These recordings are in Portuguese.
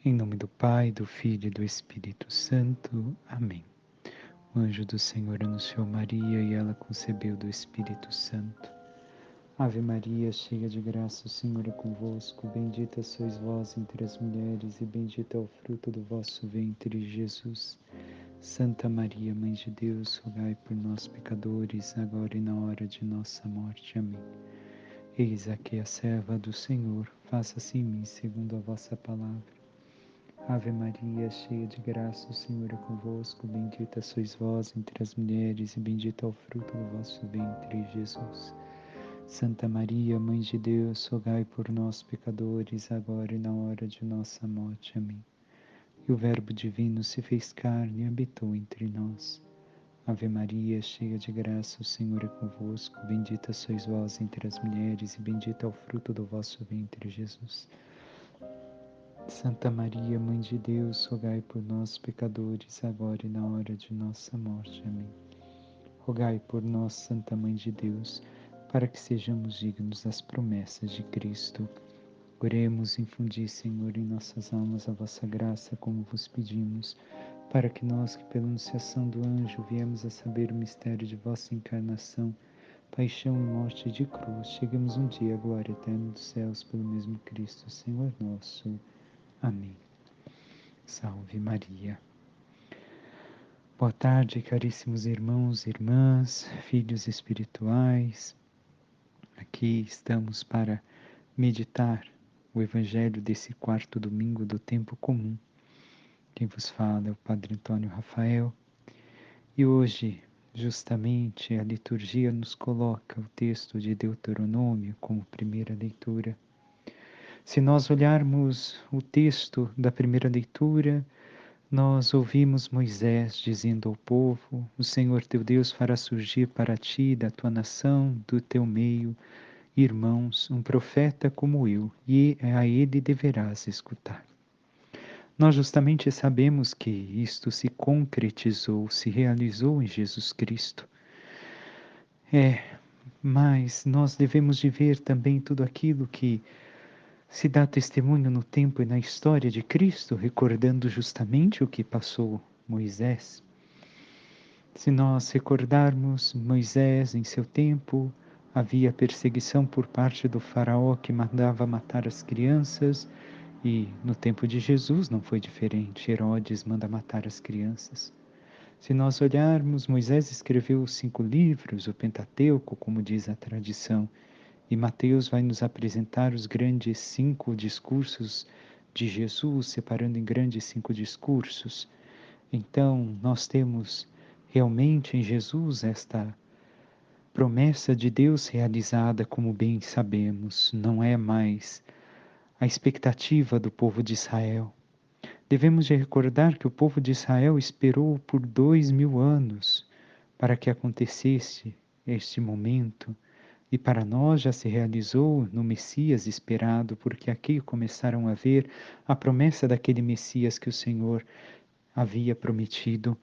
Em nome do Pai, do Filho e do Espírito Santo. Amém. O anjo do Senhor anunciou Maria e ela concebeu do Espírito Santo. Ave Maria, cheia de graça, o Senhor é convosco. Bendita sois vós entre as mulheres e bendito é o fruto do vosso ventre, Jesus. Santa Maria, Mãe de Deus, rogai por nós, pecadores, agora e na hora de nossa morte. Amém. Eis aqui a serva do Senhor, faça-se em mim segundo a vossa palavra. Ave Maria, cheia de graça, o Senhor é convosco, bendita sois vós entre as mulheres e bendito é o fruto do vosso ventre, Jesus. Santa Maria, Mãe de Deus, rogai por nós, pecadores, agora e na hora de nossa morte. Amém. E o Verbo divino se fez carne e habitou entre nós. Ave Maria, cheia de graça, o Senhor é convosco, bendita sois vós entre as mulheres e bendito é o fruto do vosso ventre, Jesus. Santa Maria, Mãe de Deus, rogai por nós, pecadores, agora e na hora de nossa morte. Amém. Rogai por nós, Santa Mãe de Deus, para que sejamos dignos das promessas de Cristo. Oremos, infundi, Senhor, em nossas almas a vossa graça, como vos pedimos, para que nós, que pela anunciação do anjo viemos a saber o mistério de vossa encarnação, paixão e morte de cruz, cheguemos um dia à glória eterna dos céus pelo mesmo Cristo, Senhor nosso. Amém. Salve Maria. Boa tarde, caríssimos irmãos e irmãs, filhos espirituais. Aqui estamos para meditar o Evangelho desse quarto domingo do tempo comum. Quem vos fala é o Padre Antônio Rafael. E hoje, justamente, a liturgia nos coloca o texto de Deuteronômio como primeira leitura. Se nós olharmos o texto da primeira leitura, nós ouvimos Moisés dizendo ao povo: o Senhor teu Deus fará surgir para ti, da tua nação, do teu meio, irmãos, um profeta como eu, e a ele deverás escutar. Nós justamente sabemos que isto se concretizou, se realizou em Jesus Cristo. Mas nós devemos de ver também tudo aquilo que se dá testemunho no tempo e na história de Cristo, recordando justamente o que passou Moisés. Se nós recordarmos Moisés em seu tempo, havia perseguição por parte do faraó que mandava matar as crianças, e no tempo de Jesus não foi diferente, Herodes manda matar as crianças. Se nós olharmos, Moisés escreveu 5 livros, o Pentateuco, como diz a tradição, e Mateus vai nos apresentar os grandes 5 discursos de Jesus, separando em grandes 5 discursos. Então, nós temos realmente em Jesus esta promessa de Deus realizada, como bem sabemos, não é mais a expectativa do povo de Israel. Devemos de recordar que o povo de Israel esperou por 2000 anos para que acontecesse este momento, e para nós já se realizou no Messias esperado, porque aqui começaram a ver a promessa daquele Messias que o Senhor havia prometido.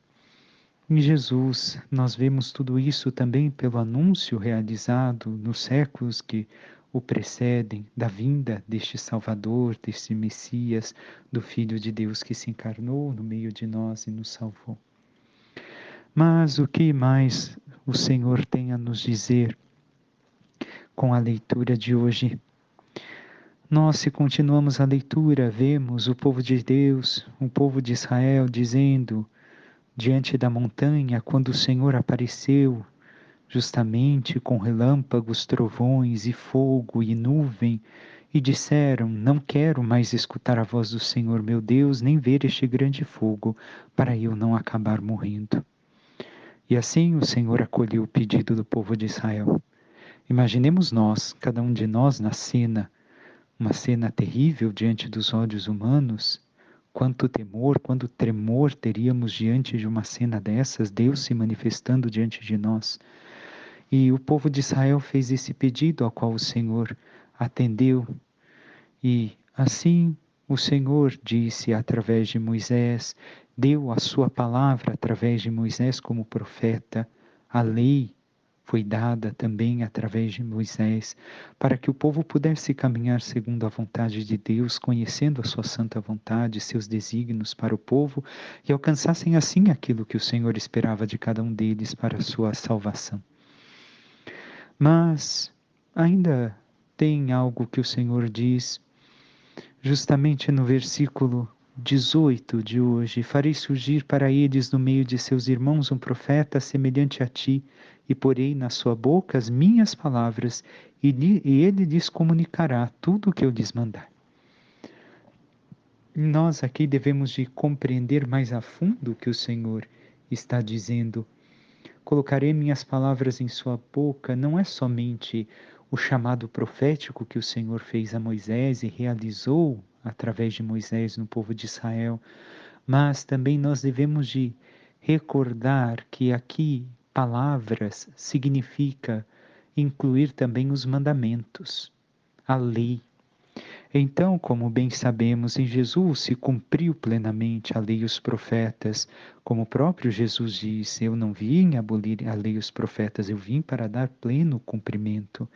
Em Jesus, nós vemos tudo isso também pelo anúncio realizado nos séculos que o precedem, da vinda deste Salvador, deste Messias, do Filho de Deus que se encarnou no meio de nós e nos salvou. Mas o que mais o Senhor tem a nos dizer com a leitura de hoje? Nós, se continuamos a leitura, vemos o povo de Deus, o povo de Israel, dizendo, diante da montanha, quando o Senhor apareceu, justamente com relâmpagos, trovões e fogo e nuvem, e disseram: não quero mais escutar a voz do Senhor meu Deus, nem ver este grande fogo, para eu não acabar morrendo. E assim o Senhor acolheu o pedido do povo de Israel. Imaginemos nós, cada um de nós na cena, uma cena terrível diante dos olhos humanos. Quanto temor, quanto tremor teríamos diante de uma cena dessas, Deus se manifestando diante de nós. E o povo de Israel fez esse pedido ao qual o Senhor atendeu. E assim o Senhor disse através de Moisés, deu a sua palavra através de Moisés como profeta, a lei foi dada também através de Moisés, para que o povo pudesse caminhar segundo a vontade de Deus, conhecendo a sua santa vontade, seus desígnios para o povo, e alcançassem assim aquilo que o Senhor esperava de cada um deles para a sua salvação. Mas ainda tem algo que o Senhor diz, justamente no versículo 18 de hoje: farei surgir para eles no meio de seus irmãos um profeta semelhante a ti, e porei na sua boca as minhas palavras, e ele lhes comunicará tudo o que eu lhes mandar. Nós aqui devemos de compreender mais a fundo o que o Senhor está dizendo. Colocarei minhas palavras em sua boca, não é somente o chamado profético que o Senhor fez a Moisés e realizou através de Moisés no povo de Israel, mas também nós devemos de recordar que aqui palavras significa incluir também os mandamentos, a lei. Então, como bem sabemos, em Jesus se cumpriu plenamente a lei e os profetas, como o próprio Jesus disse: eu não vim abolir a lei e os profetas, eu vim para dar pleno cumprimento.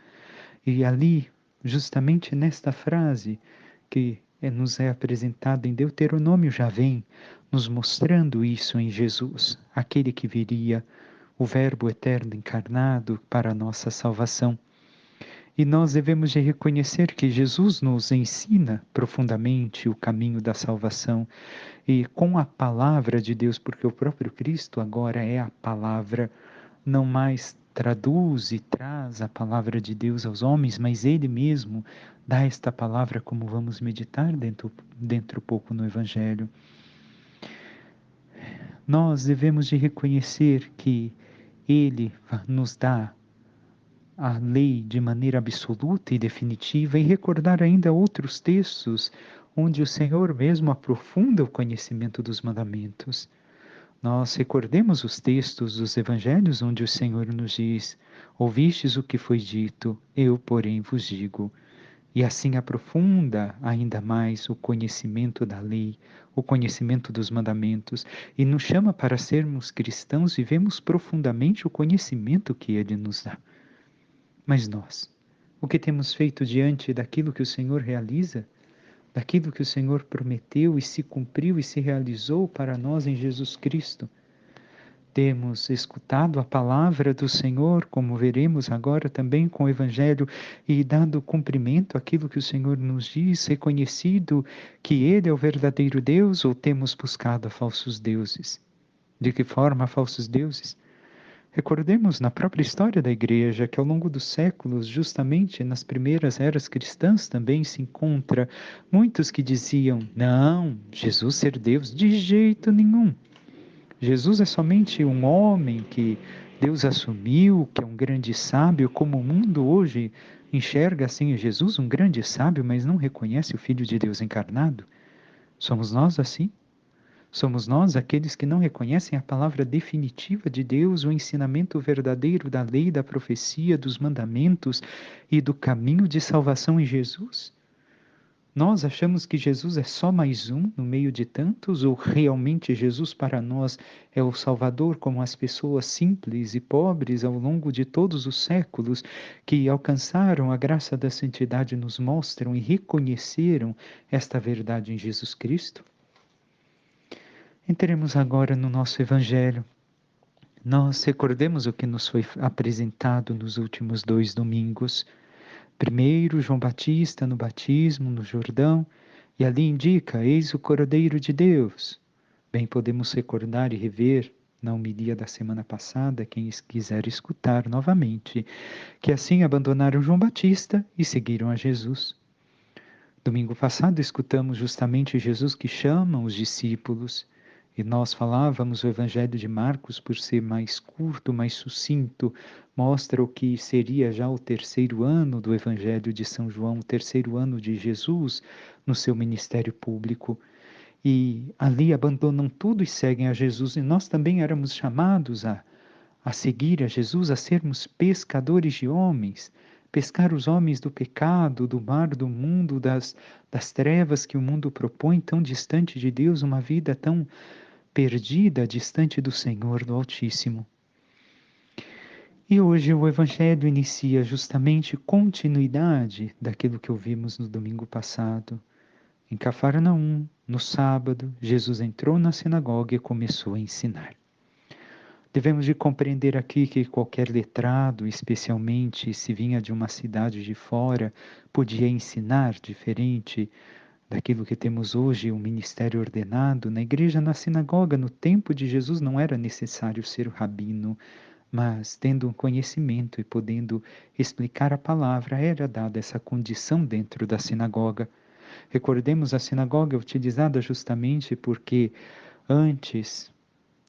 E ali, justamente nesta frase que nos é apresentada em Deuteronômio, já vem nos mostrando isso em Jesus, aquele que viria, o Verbo eterno encarnado para a nossa salvação. E nós devemos de reconhecer que Jesus nos ensina profundamente o caminho da salvação e com a palavra de Deus, porque o próprio Cristo agora é a palavra, não mais traduz e traz a palavra de Deus aos homens, mas Ele mesmo dá esta palavra, como vamos meditar dentro pouco no Evangelho. Nós devemos de reconhecer que Ele nos dá a lei de maneira absoluta e definitiva e recordar ainda outros textos onde o Senhor mesmo aprofunda o conhecimento dos mandamentos. Nós recordemos os textos dos evangelhos onde o Senhor nos diz: ouvistes o que foi dito, eu, porém, vos digo. E assim aprofunda ainda mais o conhecimento da lei, o conhecimento dos mandamentos, e nos chama para sermos cristãos e vemos profundamente o conhecimento que Ele nos dá. Mas nós, o que temos feito diante daquilo que o Senhor realiza, daquilo que o Senhor prometeu e se cumpriu e se realizou para nós em Jesus Cristo? Temos escutado a palavra do Senhor, como veremos agora também com o Evangelho, e dado cumprimento àquilo que o Senhor nos diz, reconhecido que Ele é o verdadeiro Deus, ou temos buscado a falsos deuses? De que forma falsos deuses? Recordemos na própria história da Igreja que ao longo dos séculos, justamente nas primeiras eras cristãs também se encontra muitos que diziam: não, Jesus ser Deus de jeito nenhum. Jesus é somente um homem que Deus assumiu, que é um grande sábio, como o mundo hoje enxerga assim Jesus, um grande sábio, mas não reconhece o Filho de Deus encarnado. Somos nós assim? Somos nós aqueles que não reconhecem a palavra definitiva de Deus, o ensinamento verdadeiro da lei, da profecia, dos mandamentos e do caminho de salvação em Jesus? Nós achamos que Jesus é só mais um no meio de tantos, ou realmente Jesus para nós é o Salvador, como as pessoas simples e pobres ao longo de todos os séculos que alcançaram a graça da santidade nos mostram e reconheceram esta verdade em Jesus Cristo? Entremos agora no nosso Evangelho. Nós recordemos o que nos foi apresentado nos últimos 2 domingos. Primeiro, João Batista no batismo, no Jordão, e ali indica: eis o Cordeiro de Deus. Bem, podemos recordar e rever na homilia da semana passada, quem quiser escutar novamente, que assim abandonaram João Batista e seguiram a Jesus. Domingo passado escutamos justamente Jesus que chama os discípulos, e nós falávamos o Evangelho de Marcos, por ser mais curto, mais sucinto, mostra o que seria já o 3º ano do Evangelho de São João, o 3º ano de Jesus no seu ministério público. E ali abandonam tudo e seguem a Jesus, e nós também éramos chamados a seguir a Jesus, a sermos pescadores de homens, pescar os homens do pecado, do mar do mundo, das trevas que o mundo propõe, tão distante de Deus, uma vida tão perdida, distante do Senhor, do Altíssimo. E hoje o Evangelho inicia justamente continuidade daquilo que ouvimos no domingo passado. Em Cafarnaum, no sábado, Jesus entrou na sinagoga e começou a ensinar. Devemos de compreender aqui que qualquer letrado, especialmente se vinha de uma cidade de fora, podia ensinar diferente daquilo que temos hoje, um ministério ordenado. Na igreja, na sinagoga, no tempo de Jesus, não era necessário ser rabino, mas tendo um conhecimento e podendo explicar a palavra, era dada essa condição dentro da sinagoga. Recordemos, a sinagoga é utilizada justamente porque antes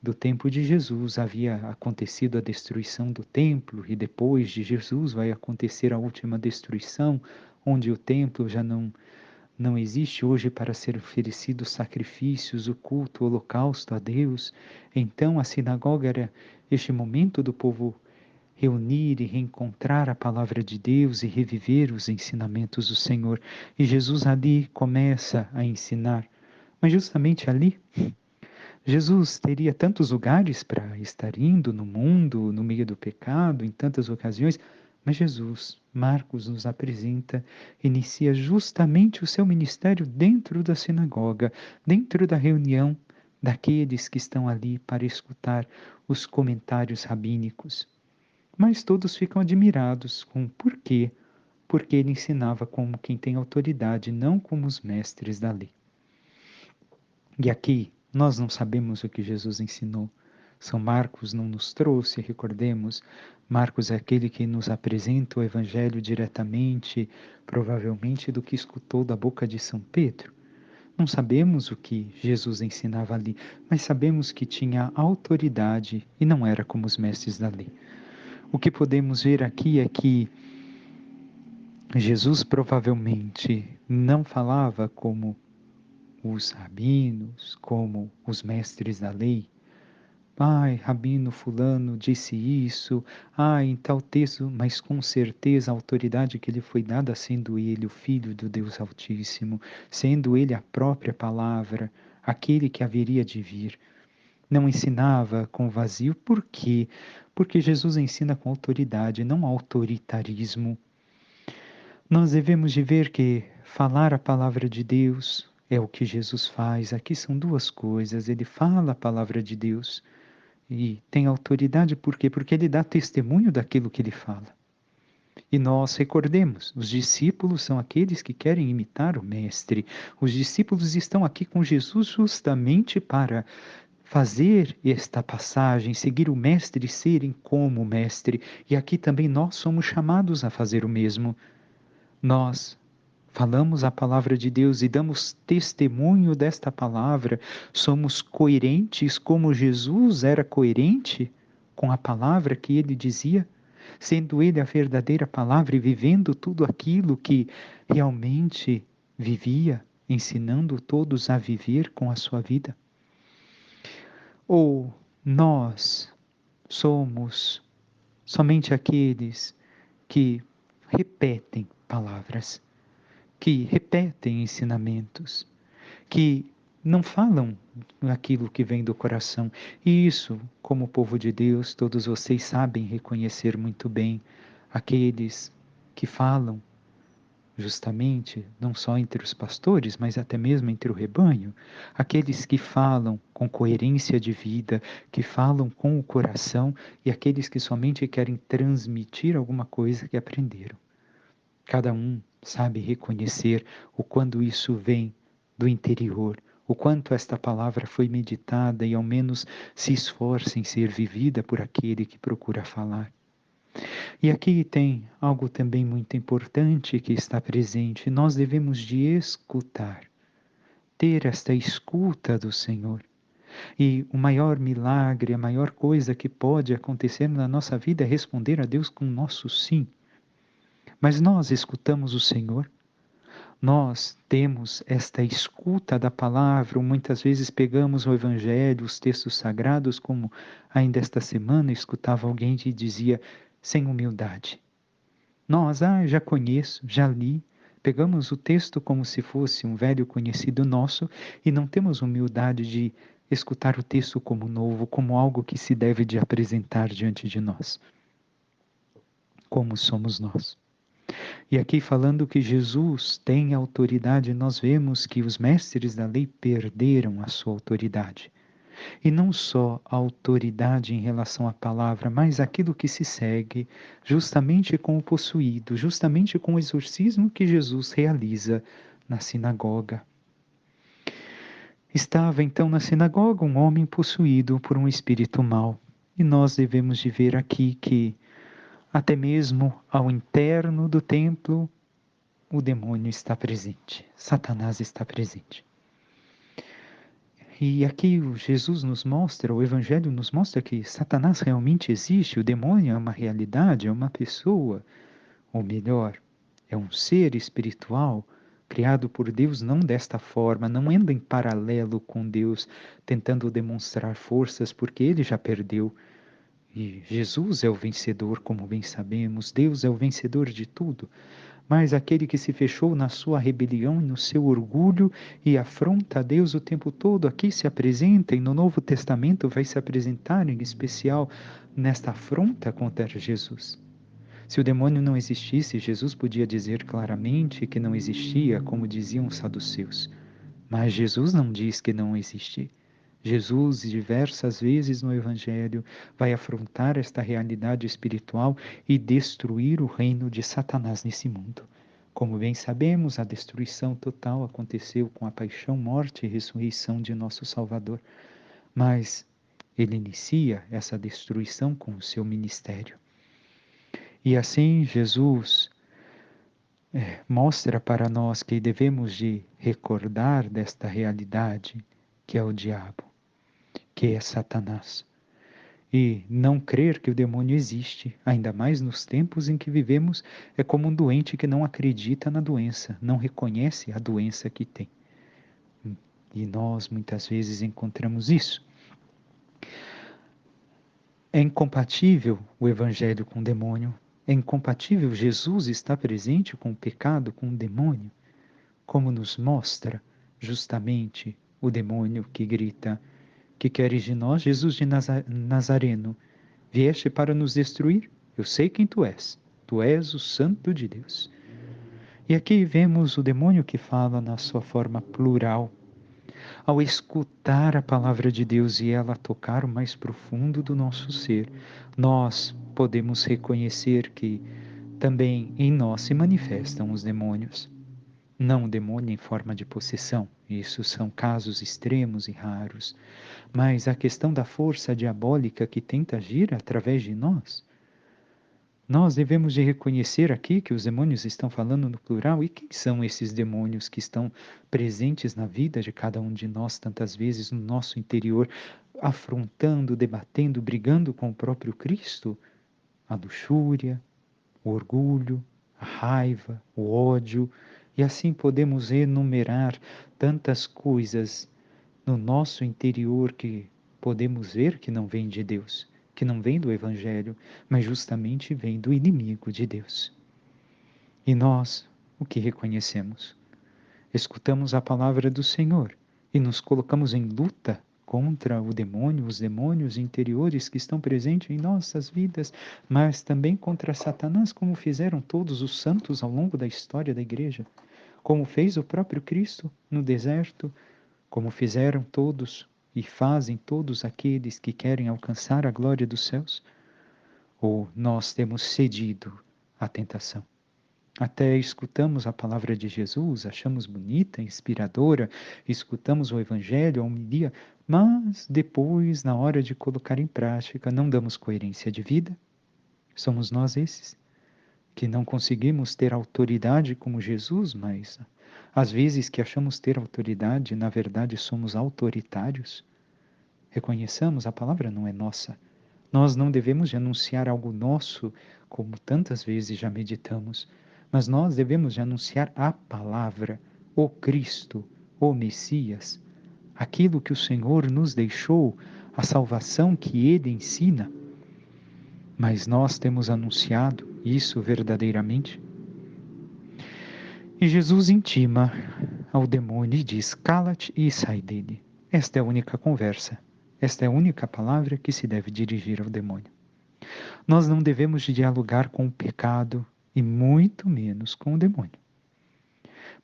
do tempo de Jesus havia acontecido a destruição do templo e depois de Jesus vai acontecer a última destruição, onde o templo já não existe hoje para ser oferecidos sacrifícios, o culto, o holocausto a Deus. Então a sinagoga era este momento do povo reunir e reencontrar a palavra de Deus e reviver os ensinamentos do Senhor. E Jesus ali começa a ensinar. Mas justamente ali, Jesus teria tantos lugares para estar indo no mundo, no meio do pecado, em tantas ocasiões, mas Jesus, Marcos nos apresenta, inicia justamente o seu ministério dentro da sinagoga, dentro da reunião daqueles que estão ali para escutar os comentários rabínicos. Mas todos ficam admirados com o porquê, porque ele ensinava como quem tem autoridade, não como os mestres da lei. E aqui nós não sabemos o que Jesus ensinou. São Marcos não nos trouxe, recordemos, Marcos é aquele que nos apresenta o Evangelho diretamente, provavelmente do que escutou da boca de São Pedro. Não sabemos o que Jesus ensinava ali, mas sabemos que tinha autoridade e não era como os mestres da lei. O que podemos ver aqui é que Jesus provavelmente não falava como os rabinos, como os mestres da lei. Ai, rabino fulano disse isso, em tal texto, mas com certeza a autoridade que lhe foi dada, sendo ele o Filho do Deus Altíssimo, sendo ele a própria palavra, aquele que haveria de vir. Não ensinava com vazio, por quê? Porque Jesus ensina com autoridade, não autoritarismo. Nós devemos de ver que falar a palavra de Deus é o que Jesus faz. Aqui são duas coisas. Ele fala a palavra de Deus e tem autoridade por quê? Porque ele dá testemunho daquilo que ele fala. E nós recordemos, os discípulos são aqueles que querem imitar o Mestre. Os discípulos estão aqui com Jesus justamente para fazer esta passagem, seguir o Mestre e serem como o Mestre. E aqui também nós somos chamados a fazer o mesmo. Nós falamos a palavra de Deus e damos testemunho desta palavra, somos coerentes como Jesus era coerente com a palavra que ele dizia, sendo ele a verdadeira palavra e vivendo tudo aquilo que realmente vivia, ensinando todos a viver com a sua vida. Ou nós somos somente aqueles que repetem palavras, que repetem ensinamentos, que não falam aquilo que vem do coração. E isso, como povo de Deus, todos vocês sabem reconhecer muito bem aqueles que falam justamente, não só entre os pastores, mas até mesmo entre o rebanho, aqueles que falam com coerência de vida, que falam com o coração e aqueles que somente querem transmitir alguma coisa que aprenderam. Cada um sabe reconhecer o quando isso vem do interior, o quanto esta palavra foi meditada e ao menos se esforça em ser vivida por aquele que procura falar. E aqui tem algo também muito importante que está presente. Nós devemos de escutar, ter esta escuta do Senhor. E o maior milagre, a maior coisa que pode acontecer na nossa vida é responder a Deus com o nosso sim. Mas nós escutamos o Senhor, nós temos esta escuta da palavra, ou muitas vezes pegamos o Evangelho, os textos sagrados, como ainda esta semana escutava alguém que dizia, sem humildade. Nós, já conheço, já li, pegamos o texto como se fosse um velho conhecido nosso e não temos humildade de escutar o texto como novo, como algo que se deve de apresentar diante de nós. como somos nós. E aqui falando que Jesus tem autoridade, nós vemos que os mestres da lei perderam a sua autoridade. E não só a autoridade em relação à palavra, mas aquilo que se segue justamente com o possuído, justamente com o exorcismo que Jesus realiza na sinagoga. Estava então na sinagoga um homem possuído por um espírito mau. E nós devemos de ver aqui que até mesmo ao interno do templo o demônio está presente, Satanás está presente. E aqui o Jesus nos mostra, o Evangelho nos mostra que Satanás realmente existe, o demônio é uma realidade, é uma pessoa, ou melhor, é um ser espiritual criado por Deus não desta forma, não anda em paralelo com Deus, tentando demonstrar forças, porque ele já perdeu. E Jesus é o vencedor, como bem sabemos, Deus é o vencedor de tudo. Mas aquele que se fechou na sua rebelião e no seu orgulho e afronta a Deus o tempo todo, aqui se apresenta e no Novo Testamento vai se apresentar em especial nesta afronta contra Jesus. Se o demônio não existisse, Jesus podia dizer claramente que não existia, como diziam os saduceus. Mas Jesus não diz que não existe. Jesus, diversas vezes no Evangelho, vai afrontar esta realidade espiritual e destruir o reino de Satanás nesse mundo. Como bem sabemos, a destruição total aconteceu com a paixão, morte e ressurreição de nosso Salvador. Mas ele inicia essa destruição com o seu ministério. E assim Jesus mostra para nós que devemos de recordar desta realidade que é o diabo, que é Satanás. E não crer que o demônio existe, ainda mais nos tempos em que vivemos, é como um doente que não acredita na doença, não reconhece a doença que tem. E nós muitas vezes encontramos isso. É incompatível o evangelho com o demônio, é incompatível Jesus estar presente com o pecado, com o demônio, como nos mostra justamente o demônio que grita: que queres de nós, Jesus de Nazareno? Vieste para nos destruir? Eu sei quem tu és o Santo de Deus. E aqui vemos o demônio que fala na sua forma plural. Ao escutar a palavra de Deus e ela tocar o mais profundo do nosso ser, nós podemos reconhecer que também em nós se manifestam os demônios. Não o demônio em forma de possessão, isso são casos extremos e raros, mas a questão da força diabólica que tenta agir através de nós. Nós devemos de reconhecer aqui que os demônios estão falando no plural. E quem são esses demônios que estão presentes na vida de cada um de nós, tantas vezes no nosso interior, afrontando, debatendo, brigando com o próprio Cristo? A luxúria, o orgulho, a raiva, o ódio, e assim podemos enumerar tantas coisas no nosso interior que podemos ver que não vem de Deus, que não vem do Evangelho, mas justamente vem do inimigo de Deus. E nós, o que reconhecemos? Escutamos a palavra do Senhor e nos colocamos em luta contra o demônio, os demônios interiores que estão presentes em nossas vidas, mas também contra Satanás, como fizeram todos os santos ao longo da história da igreja, como fez o próprio Cristo no deserto, como fizeram todos e fazem todos aqueles que querem alcançar a glória dos céus? Ou nós temos cedido à tentação? Até escutamos a palavra de Jesus, achamos bonita, inspiradora, escutamos o Evangelho, a homilia, mas depois, na hora de colocar em prática, não damos coerência de vida? Somos nós esses, que não conseguimos ter autoridade como Jesus, mas às vezes que achamos ter autoridade, na verdade somos autoritários? Reconheçamos, a palavra não é nossa. Nós não devemos de anunciar algo nosso, como tantas vezes já meditamos, mas nós devemos de anunciar a palavra, o Cristo, o Messias, aquilo que o Senhor nos deixou, a salvação que Ele ensina. Mas nós temos anunciado isso verdadeiramente? E Jesus intima ao demônio e diz: cala-te e sai dele. Esta é a única conversa. Esta é a única palavra que se deve dirigir ao demônio. Nós não devemos dialogar com o pecado e muito menos com o demônio.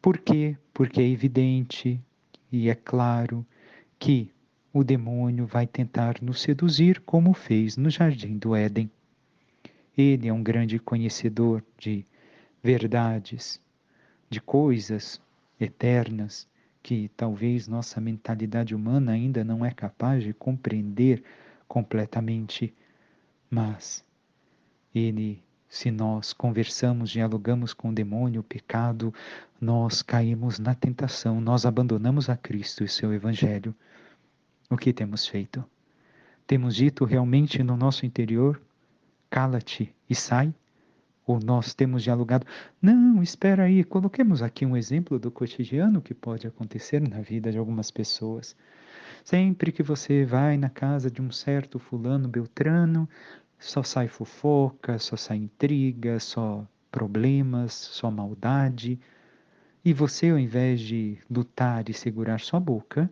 Por quê? Porque é evidente e é claro que o demônio vai tentar nos seduzir como fez no jardim do Éden. Ele é um grande conhecedor de verdades, de coisas eternas que talvez nossa mentalidade humana ainda não é capaz de compreender completamente, mas ele, se nós conversamos, dialogamos com o demônio, o pecado, nós caímos na tentação, nós abandonamos a Cristo e seu Evangelho. O que temos feito? Temos dito realmente no nosso interior, cala-te e sai? Ou nós temos dialogado, não, espera aí, coloquemos aqui um exemplo do cotidiano que pode acontecer na vida de algumas pessoas. Sempre que você vai na casa de um certo fulano beltrano, só sai fofoca, só sai intriga, só problemas, só maldade. E você, ao invés de lutar e segurar sua boca,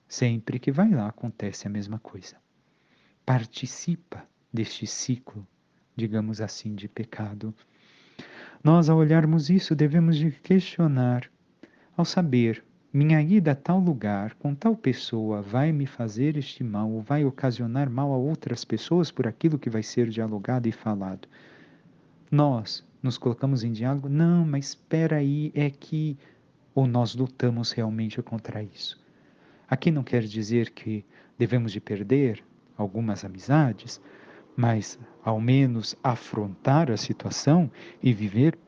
sempre que vai lá acontece a mesma coisa. Participa deste ciclo, digamos assim, de pecado. Nós, ao olharmos isso, devemos de questionar, ao saber, minha ida a tal lugar, com tal pessoa, vai me fazer este mal, ou vai ocasionar mal a outras pessoas por aquilo que vai ser dialogado e falado. Nós nos colocamos em diálogo, não, mas espera aí, é que... Ou nós lutamos realmente contra isso. Aqui não quer dizer que devemos de perder algumas amizades, mas ao menos afrontar a situação e viver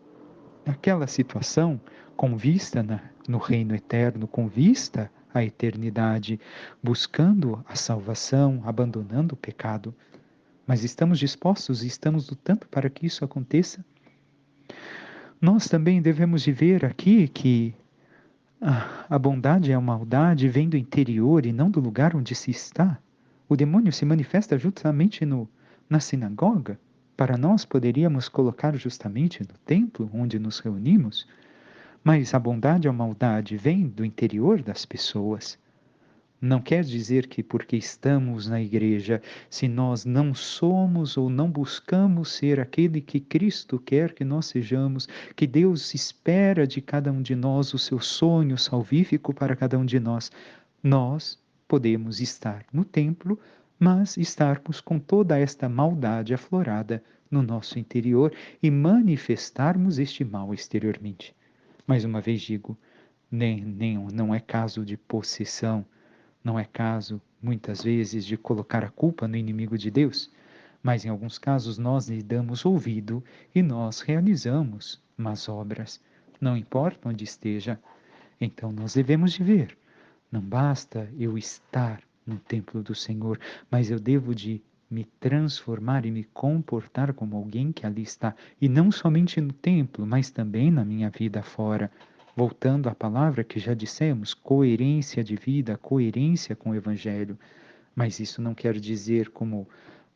aquela situação com vista no reino eterno, com vista à eternidade, buscando a salvação, abandonando o pecado. Mas estamos dispostos e estamos lutando para que isso aconteça? Nós também devemos de ver aqui que a bondade e a maldade vêm do interior e não do lugar onde se está. O demônio se manifesta justamente na sinagoga. Para nós poderíamos colocar justamente no templo onde nos reunimos. Mas a bondade ou a maldade vem do interior das pessoas. Não quer dizer que porque estamos na igreja, se nós não somos ou não buscamos ser aquele que Cristo quer que nós sejamos, que Deus espera de cada um de nós o seu sonho salvífico para cada um de nós, nós podemos estar no templo, mas estarmos com toda esta maldade aflorada no nosso interior e manifestarmos este mal exteriormente. Mais uma vez digo, não é caso de possessão, não é caso, muitas vezes, de colocar a culpa no inimigo de Deus, mas em alguns casos nós lhe damos ouvido e nós realizamos más obras, não importa onde esteja. Então nós devemos de ver, não basta eu estar no templo do Senhor, mas eu devo de me transformar e me comportar como alguém que ali está, e não somente no templo, mas também na minha vida fora. Voltando à palavra que já dissemos, coerência de vida, coerência com o Evangelho. Mas isso não quer dizer, como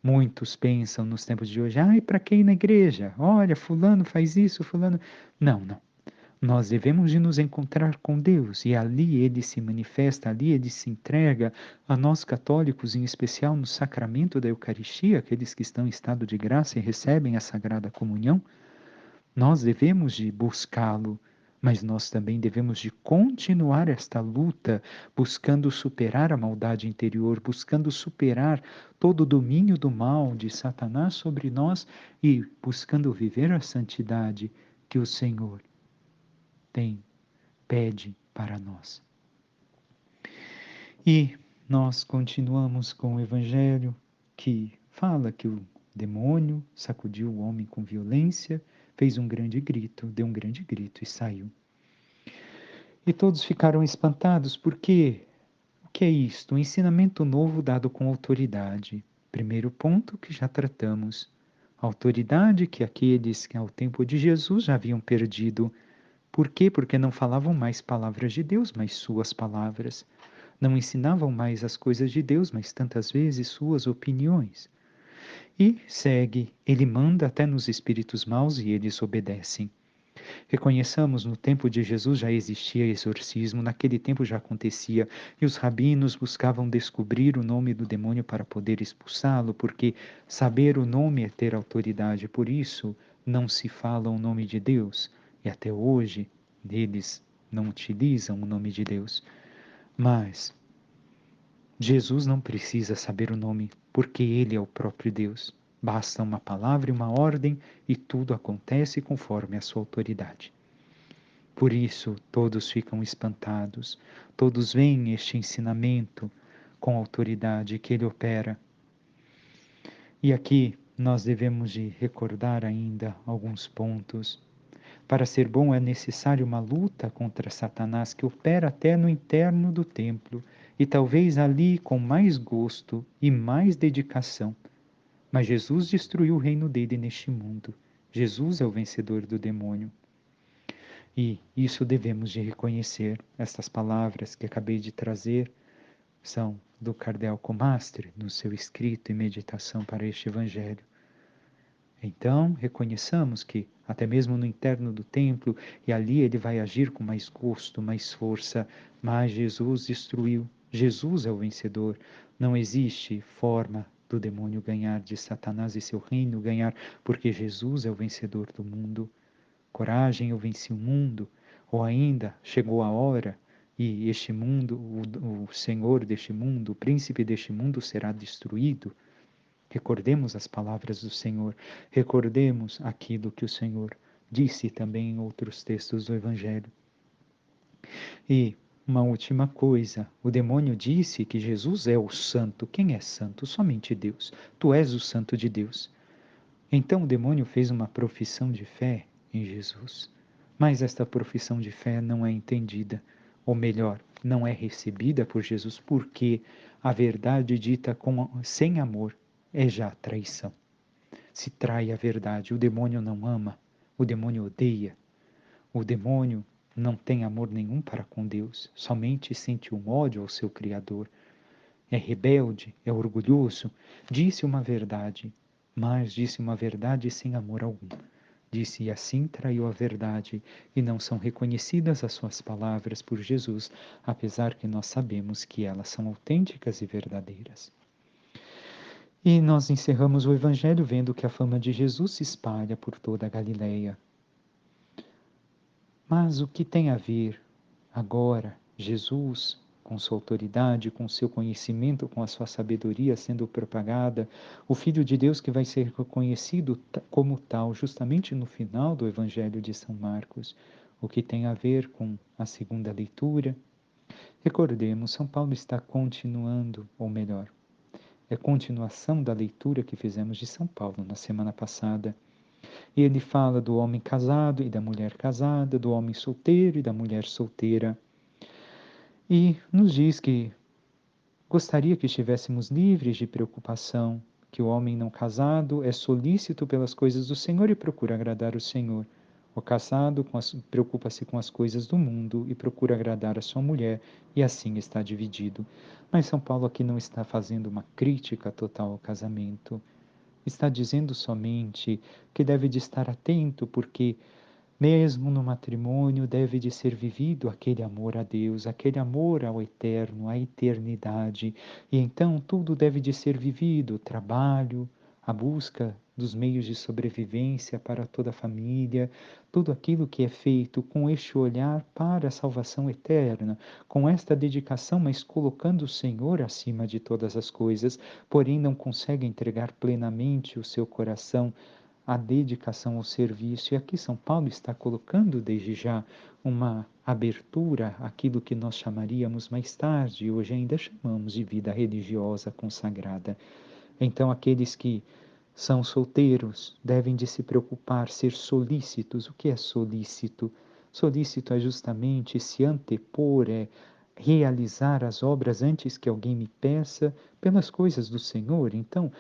muitos pensam nos tempos de hoje, ai, para que ir na igreja? Olha, fulano faz isso, fulano... Não, não. Nós devemos de nos encontrar com Deus e ali Ele se manifesta, ali Ele se entrega a nós católicos, em especial no sacramento da Eucaristia, aqueles que estão em estado de graça e recebem a Sagrada Comunhão. Nós devemos de buscá-lo, mas nós também devemos de continuar esta luta, buscando superar a maldade interior, buscando superar todo o domínio do mal de Satanás sobre nós e buscando viver a santidade que o Senhor pede para nós. E nós continuamos com o Evangelho que fala que o demônio sacudiu o homem com violência, fez um grande grito, deu um grande grito e saiu. E todos ficaram espantados, porque o que é isto? Um ensinamento novo dado com autoridade. Primeiro ponto que já tratamos. Autoridade que aqueles que ao tempo de Jesus já haviam perdido. Por quê? Porque não falavam mais palavras de Deus, mas suas palavras. Não ensinavam mais as coisas de Deus, mas tantas vezes suas opiniões. E segue, ele manda até nos espíritos maus e eles obedecem. Reconheçamos, no tempo de Jesus já existia exorcismo, naquele tempo já acontecia, e os rabinos buscavam descobrir o nome do demônio para poder expulsá-lo, porque saber o nome é ter autoridade, por isso não se fala o nome de Deus, e até hoje eles não utilizam o nome de Deus. Mas Jesus não precisa saber o nome, porque Ele é o próprio Deus. Basta uma palavra e uma ordem, e tudo acontece conforme a sua autoridade. Por isso, todos ficam espantados, todos veem este ensinamento com a autoridade que ele opera. E aqui nós devemos de recordar ainda alguns pontos. Para ser bom é necessário uma luta contra Satanás que opera até no interno do templo, e talvez ali com mais gosto e mais dedicação. Mas Jesus destruiu o reino dele neste mundo. Jesus é o vencedor do demônio. E isso devemos de reconhecer. Estas palavras que acabei de trazer são do Cardeal Comastre, no seu escrito e meditação para este Evangelho. Então, reconheçamos que, até mesmo no interno do templo, e ali ele vai agir com mais gosto, mais força, mas Jesus destruiu. Jesus é o vencedor. Não existe forma do demônio ganhar, de Satanás e seu reino ganhar, porque Jesus é o vencedor do mundo. Coragem, eu venci o mundo, ou ainda chegou a hora e este mundo, o Senhor deste mundo, o príncipe deste mundo será destruído. Recordemos as palavras do Senhor, recordemos aquilo que o Senhor disse também em outros textos do Evangelho. E uma última coisa, o demônio disse que Jesus é o santo. Quem é santo? Somente Deus. Tu és o santo de Deus. Então o demônio fez uma profissão de fé em Jesus. Mas esta profissão de fé não é entendida, ou melhor, não é recebida por Jesus, porque a verdade dita sem amor é já traição. Se trai a verdade, o demônio não ama, o demônio odeia, o demônio não tem amor nenhum para com Deus, somente sente um ódio ao seu Criador. É rebelde, é orgulhoso, disse uma verdade, mas disse uma verdade sem amor algum. Disse e assim traiu a verdade, e não são reconhecidas as suas palavras por Jesus, apesar que nós sabemos que elas são autênticas e verdadeiras. E nós encerramos o Evangelho vendo que a fama de Jesus se espalha por toda a Galileia. Mas o que tem a ver agora Jesus, com sua autoridade, com seu conhecimento, com a sua sabedoria sendo propagada, o Filho de Deus que vai ser reconhecido como tal justamente no final do Evangelho de São Marcos, o que tem a ver com a segunda leitura? Recordemos, São Paulo está continuando, ou melhor, é continuação da leitura que fizemos de São Paulo na semana passada. E ele fala do homem casado e da mulher casada, do homem solteiro e da mulher solteira. E nos diz que gostaria que estivéssemos livres de preocupação, que o homem não casado é solícito pelas coisas do Senhor e procura agradar o Senhor. O casado preocupa-se com as coisas do mundo e procura agradar a sua mulher, e assim está dividido. Mas São Paulo aqui não está fazendo uma crítica total ao casamento. Está dizendo somente que deve de estar atento, porque mesmo no matrimônio deve de ser vivido aquele amor a Deus, aquele amor ao eterno, à eternidade. E então tudo deve de ser vivido, o trabalho, a busca dos meios de sobrevivência para toda a família, tudo aquilo que é feito com este olhar para a salvação eterna, com esta dedicação, mas colocando o Senhor acima de todas as coisas, porém não consegue entregar plenamente o seu coração a dedicação ao serviço. E aqui São Paulo está colocando desde já uma abertura àquilo que nós chamaríamos mais tarde, hoje ainda chamamos de vida religiosa consagrada. Então, aqueles que são solteiros devem de se preocupar, ser solícitos. O que é solícito? Solícito é justamente se antepor, é realizar as obras antes que alguém me peça pelas coisas do Senhor. Então,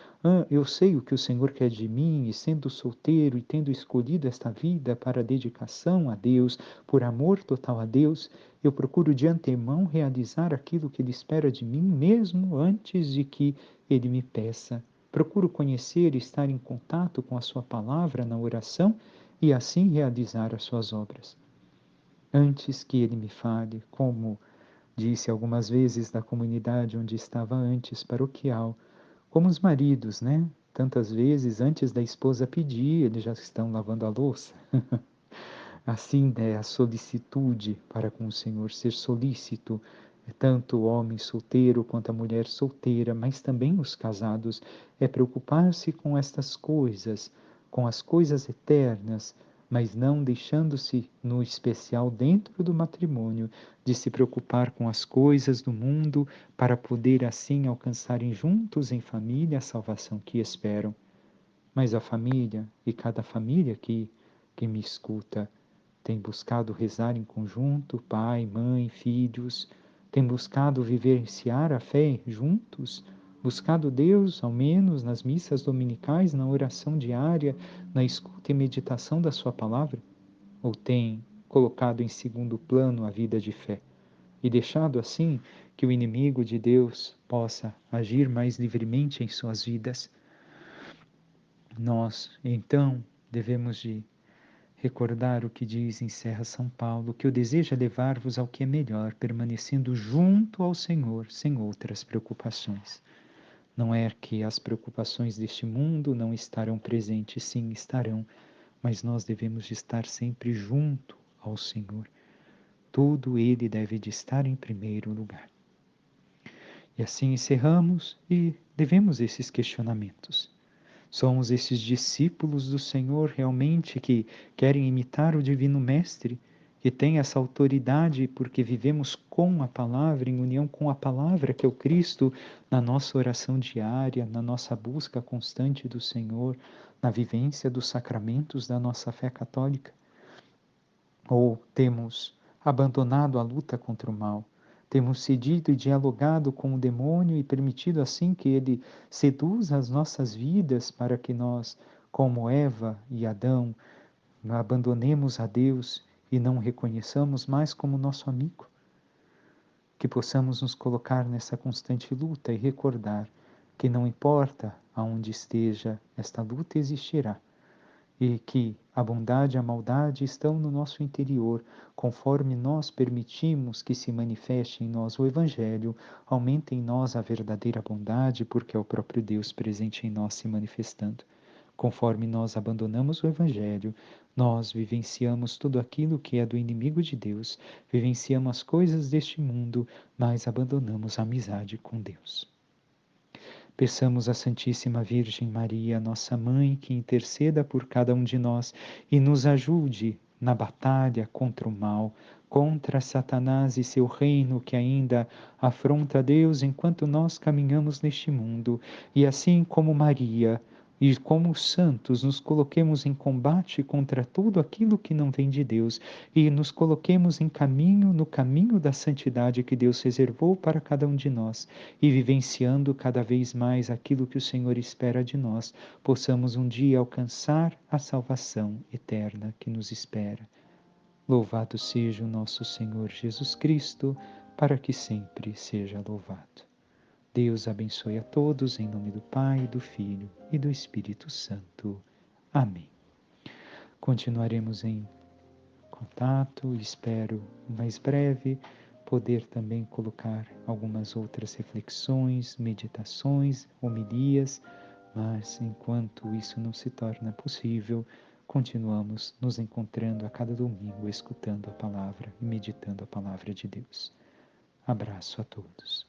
eu sei o que o Senhor quer de mim, e sendo solteiro e tendo escolhido esta vida para dedicação a Deus, por amor total a Deus, eu procuro de antemão realizar aquilo que Ele espera de mim, mesmo antes de que Ele me peça. Procuro conhecer e estar em contato com a sua palavra na oração, e assim realizar as suas obras. Antes que ele me fale, como disse algumas vezes da comunidade onde estava antes, paroquial, como os maridos, né? Tantas vezes, antes da esposa pedir, eles já estão lavando a louça. Assim é a solicitude para com o Senhor, ser solícito, tanto o homem solteiro quanto a mulher solteira, mas também os casados, é preocupar-se com estas coisas, com as coisas eternas, mas não deixando-se, no especial dentro do matrimônio, de se preocupar com as coisas do mundo, para poder assim alcançarem juntos em família a salvação que esperam. Mas a família, e cada família que me escuta, tem buscado rezar em conjunto, pai, mãe, filhos, tem buscado vivenciar a fé juntos, buscado Deus, ao menos nas missas dominicais, na oração diária, na escuta e meditação da sua palavra? Ou tem colocado em segundo plano a vida de fé e deixado assim que o inimigo de Deus possa agir mais livremente em suas vidas? Nós, então, devemos de recordar o que diz em Serra São Paulo, que o desejo é levar-vos ao que é melhor, permanecendo junto ao Senhor, sem outras preocupações. Não é que as preocupações deste mundo não estarão presentes, sim, estarão, mas nós devemos de estar sempre junto ao Senhor. Tudo Ele deve de estar em primeiro lugar. E assim encerramos e devemos esses questionamentos. Somos esses discípulos do Senhor realmente que querem imitar o Divino Mestre, que tem essa autoridade porque vivemos com a palavra, em união com a palavra que é o Cristo, na nossa oração diária, na nossa busca constante do Senhor, na vivência dos sacramentos da nossa fé católica? Ou temos abandonado a luta contra o mal? Temos cedido e dialogado com o demônio e permitido assim que ele seduza as nossas vidas para que nós, como Eva e Adão, abandonemos a Deus e não o reconheçamos mais como nosso amigo? Que possamos nos colocar nessa constante luta e recordar que não importa aonde esteja, esta luta existirá e que a bondade e a maldade estão no nosso interior, conforme nós permitimos que se manifeste em nós o Evangelho, aumenta em nós a verdadeira bondade, porque é o próprio Deus presente em nós se manifestando. Conforme nós abandonamos o Evangelho, nós vivenciamos tudo aquilo que é do inimigo de Deus, vivenciamos as coisas deste mundo, mas abandonamos a amizade com Deus. Peçamos à Santíssima Virgem Maria, nossa Mãe, que interceda por cada um de nós e nos ajude na batalha contra o mal, contra Satanás e seu reino que ainda afronta Deus enquanto nós caminhamos neste mundo. E assim como Maria e como os santos, nos coloquemos em combate contra tudo aquilo que não vem de Deus e nos coloquemos em caminho, no caminho da santidade que Deus reservou para cada um de nós e vivenciando cada vez mais aquilo que o Senhor espera de nós, possamos um dia alcançar a salvação eterna que nos espera. Louvado seja o nosso Senhor Jesus Cristo, para que sempre seja louvado. Deus abençoe a todos, em nome do Pai, do Filho e do Espírito Santo. Amém. Continuaremos em contato, espero mais breve poder também colocar algumas outras reflexões, meditações, homilias, mas enquanto isso não se torna possível, continuamos nos encontrando a cada domingo, escutando a palavra e meditando a palavra de Deus. Abraço a todos.